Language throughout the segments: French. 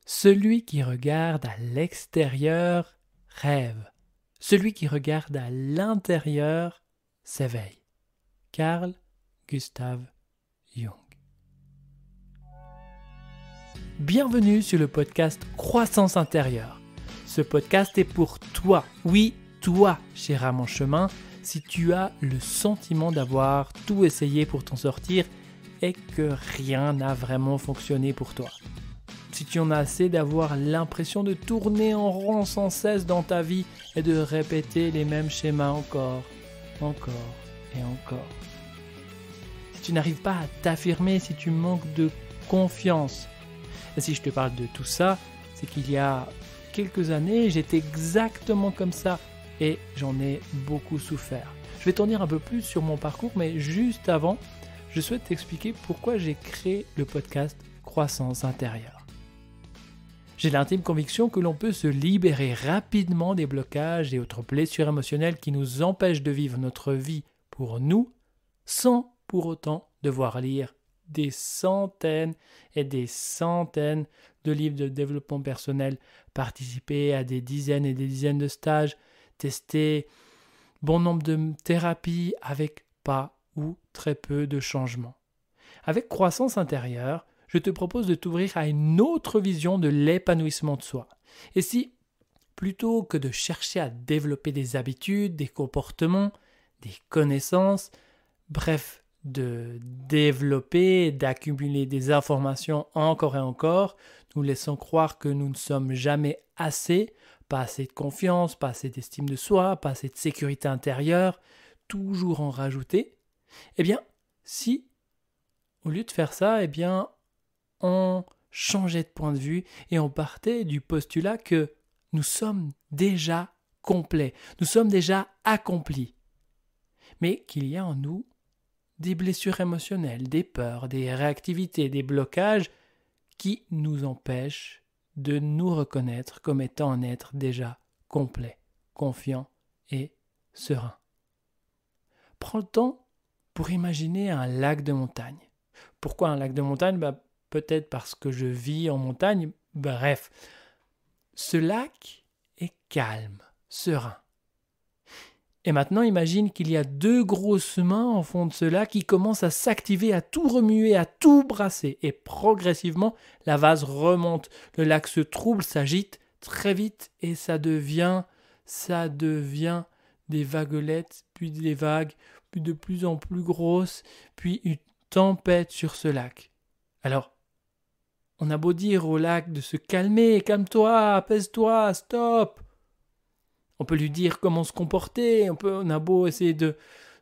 Celui qui regarde à l'extérieur rêve. Celui qui regarde à l'intérieur s'éveille. Carl Gustav Jung. Bienvenue sur le podcast Croissance intérieure. Ce podcast est pour toi, oui, toi, cher à mon chemin, si tu as le sentiment d'avoir tout essayé pour t'en sortir et que rien n'a vraiment fonctionné pour toi. Si tu en as assez d'avoir l'impression de tourner en rond sans cesse dans ta vie et de répéter les mêmes schémas encore et encore. Si tu n'arrives pas à t'affirmer, si tu manques de confiance. Et si je te parle de tout ça, c'est qu'il y a quelques années, j'étais exactement comme ça et j'en ai beaucoup souffert. Je vais t'en dire un peu plus sur mon parcours, mais juste avant, je souhaite t'expliquer pourquoi j'ai créé le podcast Croissance intérieure. J'ai l'intime conviction que l'on peut se libérer rapidement des blocages et autres blessures émotionnelles qui nous empêchent de vivre notre vie pour nous, sans pour autant devoir lire des centaines et des centaines de livres de développement personnel, participer à des dizaines et des dizaines de stages, tester bon nombre de thérapies avec pas ou très peu de changements. Avec Croissance intérieure, je te propose de t'ouvrir à une autre vision de l'épanouissement de soi. Et si, plutôt que de chercher à développer des habitudes, des comportements, des connaissances, bref, de développer, d'accumuler des informations encore et encore, nous laissons croire que nous ne sommes jamais assez, pas assez de confiance, pas assez d'estime de soi, pas assez de sécurité intérieure, toujours en rajouter, eh bien, si, au lieu de faire ça, on changeait de point de vue et on partait du postulat que nous sommes déjà complets, nous sommes déjà accomplis, mais qu'il y a en nous des blessures émotionnelles, des peurs, des réactivités, des blocages qui nous empêchent de nous reconnaître comme étant un être déjà complet, confiant et serein. Prends le temps pour imaginer un lac de montagne. Pourquoi un lac de montagne ? Peut-être parce que je vis en montagne, bref. Ce lac est calme, serein. Et maintenant, imagine qu'il y a deux grosses mains au fond de ce lac qui commencent à s'activer, à tout remuer, à tout brasser. Et progressivement, la vase remonte. Le lac se trouble, s'agite très vite et ça devient des vaguelettes, puis des vagues, puis de plus en plus grosses, puis une tempête sur ce lac. Alors, on a beau dire au lac de se calmer, calme-toi, apaise-toi, stop. On peut lui dire comment se comporter, on a beau essayer de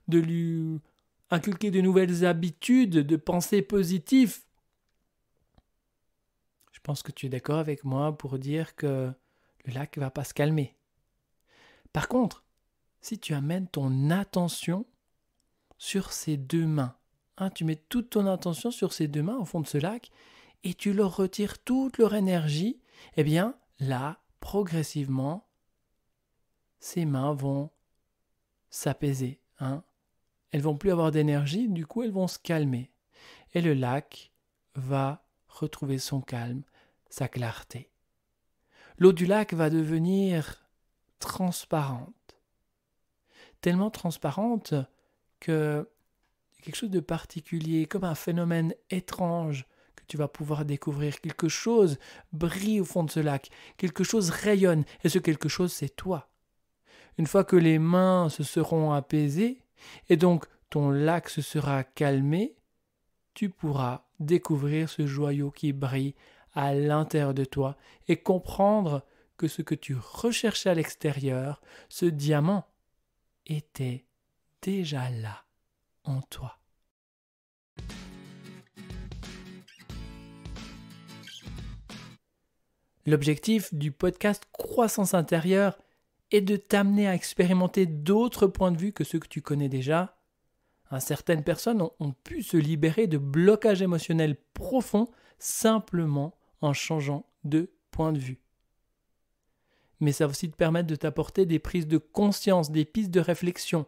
lui inculquer de nouvelles habitudes, de pensées positives. Je pense que tu es d'accord avec moi pour dire que le lac ne va pas se calmer. Par contre, si tu amènes ton attention sur ces deux mains, tu mets toute ton attention sur ces deux mains au fond de ce lac, et tu leur retires toute leur énergie, eh bien, là, progressivement, ces mains vont s'apaiser. Elles vont plus avoir d'énergie, du coup, elles vont se calmer. Et le lac va retrouver son calme, sa clarté. L'eau du lac va devenir transparente. Tellement transparente que quelque chose de particulier, comme un phénomène étrange, que tu vas pouvoir découvrir. Quelque chose brille au fond de ce lac, quelque chose rayonne, et ce quelque chose, c'est toi. Une fois que les mains se seront apaisées, et donc ton lac se sera calmé, tu pourras découvrir ce joyau qui brille à l'intérieur de toi et comprendre que ce que tu recherchais à l'extérieur, ce diamant, était déjà là en toi. L'objectif du podcast Croissance intérieure est de t'amener à expérimenter d'autres points de vue que ceux que tu connais déjà. Certaines personnes ont pu se libérer de blocages émotionnels profonds simplement en changeant de point de vue. Mais ça va aussi te permettre de t'apporter des prises de conscience, des pistes de réflexion,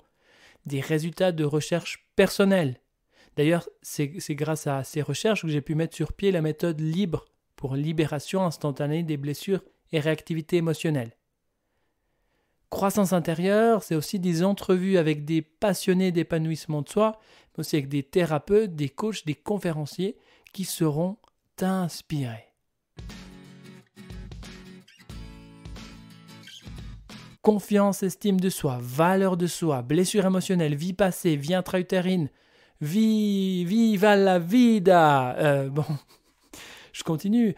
des résultats de recherche personnelle. D'ailleurs, c'est grâce à ces recherches que j'ai pu mettre sur pied la méthode libre pour libération instantanée des blessures et réactivité émotionnelle. Croissance intérieure, c'est aussi des entrevues avec des passionnés d'épanouissement de soi, mais aussi avec des thérapeutes, des coachs, des conférenciers qui seront t'inspirer. Confiance, estime de soi, valeur de soi, blessure émotionnelle, vie passée, vie intra-utérine, viva la vida, je continue,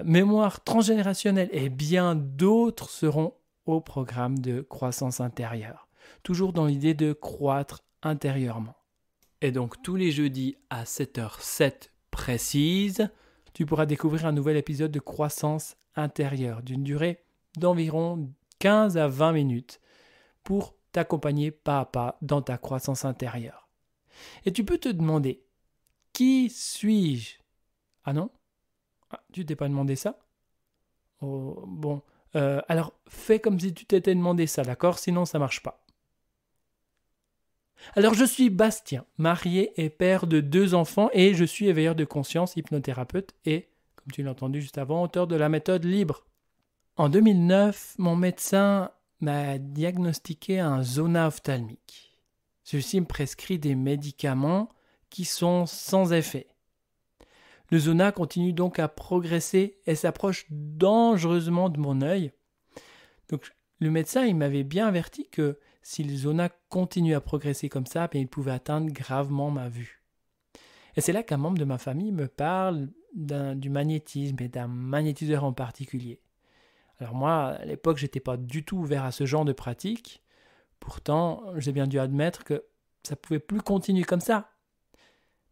mémoire transgénérationnelle et bien d'autres seront au programme de croissance intérieure, toujours dans l'idée de croître intérieurement. Et donc tous les jeudis à 7h07 précise, tu pourras découvrir un nouvel épisode de croissance intérieure d'une durée d'environ 15 à 20 minutes pour t'accompagner pas à pas dans ta croissance intérieure. Et tu peux te demander, qui suis-je ? Ah non ? Tu t'es pas demandé ça ? Oh, bon, alors fais comme si tu t'étais demandé ça, d'accord ? Sinon ça marche pas. Alors je suis Bastien, marié et père de 2 enfants et je suis éveilleur de conscience, hypnothérapeute et, comme tu l'as entendu juste avant, auteur de la méthode libre. En 2009, mon médecin m'a diagnostiqué un zona ophtalmique. Celui-ci me prescrit des médicaments qui sont sans effet. Le zona continue donc à progresser et s'approche dangereusement de mon œil. Donc le médecin il m'avait bien averti que si le zona continue à progresser comme ça, il pouvait atteindre gravement ma vue. Et c'est là qu'un membre de ma famille me parle du magnétisme et d'un magnétiseur en particulier. Alors moi, à l'époque, je n'étais pas du tout ouvert à ce genre de pratique. Pourtant, j'ai bien dû admettre que ça ne pouvait plus continuer comme ça.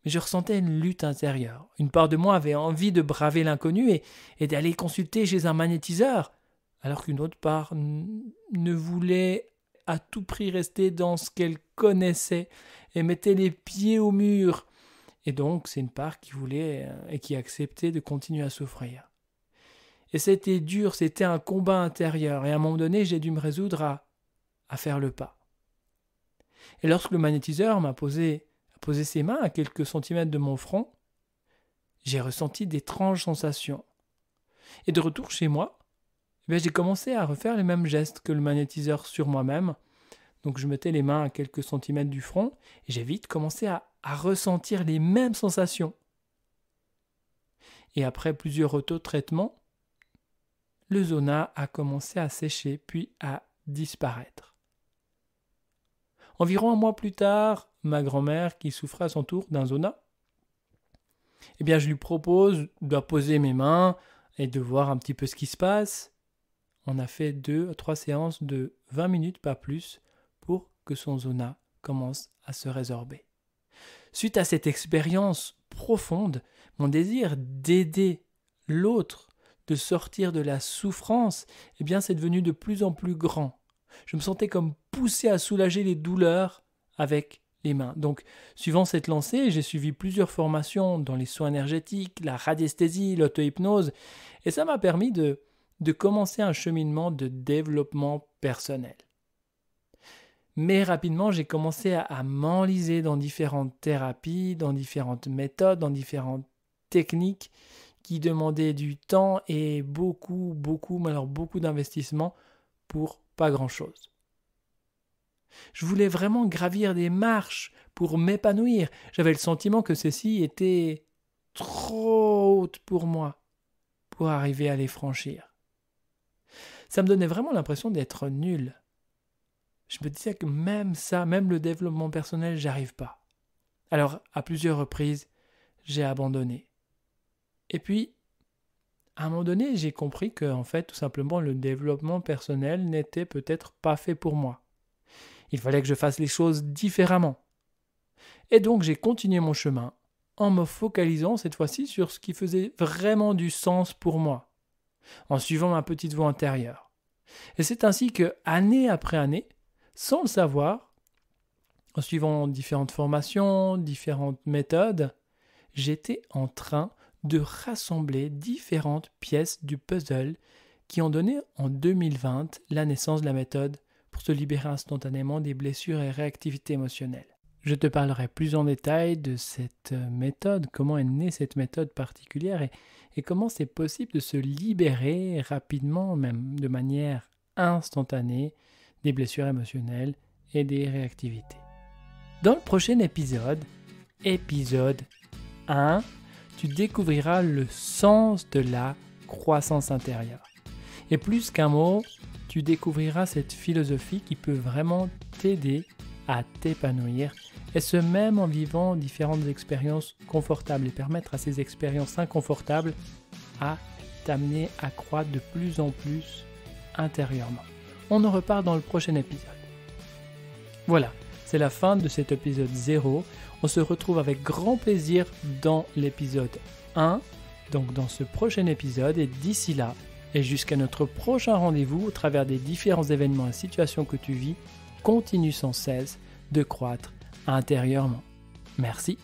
Mais je ressentais une lutte intérieure. Une part de moi avait envie de braver l'inconnu et d'aller consulter chez un magnétiseur, alors qu'une autre part ne voulait à tout prix rester dans ce qu'elle connaissait et mettait les pieds au mur. Et donc, c'est une part qui voulait et qui acceptait de continuer à souffrir. Et c'était dur, c'était un combat intérieur. Et à un moment donné, j'ai dû me résoudre à faire le pas. Et lorsque le magnétiseur m'a posé ses mains à quelques centimètres de mon front, j'ai ressenti d'étranges sensations. Et de retour chez moi, j'ai commencé à refaire les mêmes gestes que le magnétiseur sur moi-même. Donc je mettais les mains à quelques centimètres du front et j'ai vite commencé à ressentir les mêmes sensations. Et après plusieurs autotraitements, le zona a commencé à sécher puis à disparaître. Environ un mois plus tard, ma grand-mère, qui souffrait à son tour d'un zona, je lui propose de poser mes mains et de voir un petit peu ce qui se passe. On a fait 2 à 3 séances de 20 minutes, pas plus, pour que son zona commence à se résorber. Suite à cette expérience profonde, mon désir d'aider l'autre, de sortir de la souffrance, c'est devenu de plus en plus grand. Je me sentais comme poussé à soulager les douleurs avec les mains. Donc, suivant cette lancée, j'ai suivi plusieurs formations dans les soins énergétiques, la radiesthésie, l'auto-hypnose, et ça m'a permis de commencer un cheminement de développement personnel. Mais rapidement, j'ai commencé à m'enliser dans différentes thérapies, dans différentes méthodes, dans différentes techniques qui demandaient du temps et beaucoup d'investissement pour pas grand-chose. Je voulais vraiment gravir des marches pour m'épanouir. J'avais le sentiment que ceci était trop haute pour moi pour arriver à les franchir. Ça me donnait vraiment l'impression d'être nul. Je me disais que même le développement personnel, j'arrive pas. Alors, à plusieurs reprises, j'ai abandonné. Et puis, à un moment donné, j'ai compris que, en fait, tout simplement, le développement personnel n'était peut-être pas fait pour moi. Il fallait que je fasse les choses différemment. Et donc, j'ai continué mon chemin en me focalisant cette fois-ci sur ce qui faisait vraiment du sens pour moi, en suivant ma petite voix intérieure. Et c'est ainsi que, année après année, sans le savoir, en suivant différentes formations, différentes méthodes, j'étais en train de rassembler différentes pièces du puzzle qui ont donné en 2020 la naissance de la méthode pour se libérer instantanément des blessures et réactivités émotionnelles. Je te parlerai plus en détail de cette méthode, comment est née cette méthode particulière et comment c'est possible de se libérer rapidement, même de manière instantanée, des blessures émotionnelles et des réactivités. Dans le prochain épisode 1, tu découvriras le sens de la croissance intérieure. Et plus qu'un mot, tu découvriras cette philosophie qui peut vraiment t'aider à t'épanouir, et ce même en vivant différentes expériences confortables et permettre à ces expériences inconfortables à t'amener à croître de plus en plus intérieurement. On en reparle dans le prochain épisode. Voilà, c'est la fin de cet épisode 0. On se retrouve avec grand plaisir dans l'épisode 1, donc dans ce prochain épisode, et d'ici là, et jusqu'à notre prochain rendez-vous au travers des différents événements et situations que tu vis, continue sans cesse de croître intérieurement. Merci.